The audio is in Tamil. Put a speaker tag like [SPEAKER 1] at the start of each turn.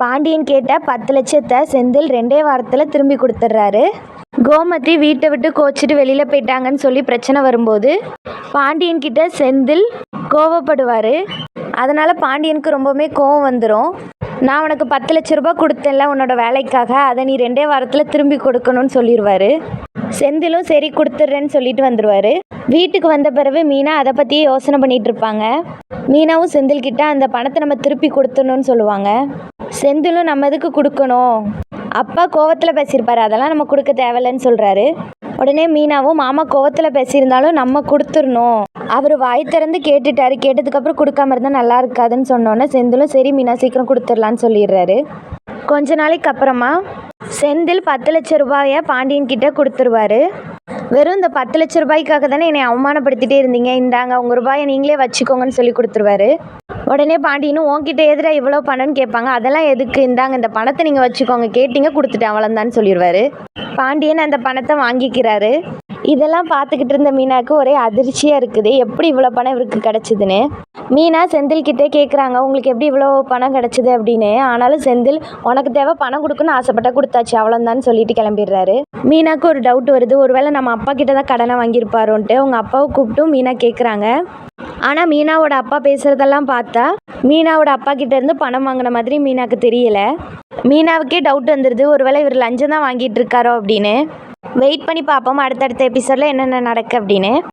[SPEAKER 1] பாண்டியன் கேட்ட 10 லட்சத்தை செந்தில் 2 வாரத்தில் திரும்பி கொடுத்துட்றாரு. கோமதி வீட்டை விட்டு கோச்சிட்டு வெளியில் போயிட்டாங்கன்னு சொல்லி பிரச்சனை வரும்போது பாண்டியன் கிட்ட செந்தில் கோவப்படுவார். அதனால் பாண்டியனுக்கு ரொம்பவுமே கோவம் வந்துடும். நான் உனக்கு 10 லட்ச ரூபாய் கொடுத்தேன்ல உன்னோட வேலைக்காக, அதை நீ 2 வாரத்தில் திரும்பி கொடுக்கணும்னு சொல்லிடுவார். செந்திலும் சரி கொடுத்துட்றேன்னு சொல்லிட்டு வந்துடுவார். வீட்டுக்கு வந்த பிறகு மீனா அதை பற்றியே யோசனை பண்ணிகிட்டு இருப்பாங்க. மீனாவும் செந்தில்கிட்ட அந்த பணத்தை நம்ம திருப்பி கொடுத்துடணும்னு சொல்லுவாங்க. செந்திலும் நம்ம எதுக்கு கொடுக்கணும், அப்பா கோவத்தில் பேசியிருப்பாரு, அதெல்லாம் நம்ம கொடுக்க தேவையில்லைன்னு சொல்கிறாரு. உடனே மீனாவும் மாமா கோவத்தில் பேசியிருந்தாலும் நம்ம கொடுத்துடணும், அவர் வாய் திறந்து கேட்டுட்டாரு, கேட்டதுக்கப்புறம் கொடுக்காம இருந்தால் நல்லா இருக்காதுன்னு சொன்னோன்னே செந்திலும் சரி மீனா சீக்கிரம் கொடுத்துடலான்னு சொல்லிடுறாரு. கொஞ்ச நாளைக்கு அப்புறமா செந்தில் 10 லட்ச ரூபாயை பாண்டியன் கிட்ட கொடுத்துருவாரு. வெறும் இந்த 10 லட்ச ரூபாய்க்காக தானே என்னை அவமானப்படுத்திட்டே இருந்தீங்க, இந்தாங்க உங்கள் ரூபாயை நீங்களே வச்சுக்கோங்கன்னு சொல்லி கொடுத்துருவாரு. உடனே பாண்டியனும் உன்கிட்ட எதிரா இவ்வளோ பணம்னு கேட்பாங்க, அதெல்லாம் எதுக்கு, இந்தாங்க இந்த பணத்தை நீங்கள் வச்சுக்கோங்க, கேட்டீங்க கொடுத்துட்டேன் அவ்வளோந்தான்னு சொல்லிடுவார். பாண்டியன் அந்த பணத்தை வாங்கிக்கிறாரு. இதெல்லாம் பார்த்துக்கிட்டு இருந்த மீனாவுக்கு ஒரே அதிர்ச்சியாக இருக்குது, எப்படி இவ்வளோ பணம் இவருக்கு கிடச்சிதுன்னு. மீனா செந்தில்கிட்டே கேட்குறாங்க, உங்களுக்கு எப்படி இவ்வளோ பணம் கிடச்சிது அப்படின்னு. ஆனாலும் செந்தில் உனக்கு தேவை பணம் கொடுக்குன்னு ஆசைப்பட்டா கொடுத்தாச்சு அவ்வளோந்தான்னு சொல்லிட்டு கிளம்பிடுறாரு. மீனாவுக்கு ஒரு டவுட் வருது, ஒருவேளை நம்ம அப்பா கிட்ட தான் கடனை வாங்கியிருப்பாரோன்ட்டு. உங்கள் அப்பாவை கூப்பிட்டும் மீனா கேட்குறாங்க. ஆனால் மீனாவோட அப்பா பேசுகிறதெல்லாம் பார்த்தா மீனாவோட அப்பா கிட்டேருந்து பணம் வாங்கின மாதிரி மீனாவுக்கு தெரியல. மீனாவுக்கே டவுட் வந்துடுது, ஒருவேளை இவர் லஞ்சம் தான் வாங்கிட்டு இருக்காரோ அப்படின்னு. வெயிட் பண்ணி பார்ப்போம் அடுத்தடுத்த எபிசோடில் என்னென்ன நடக்கு அப்படின்னு.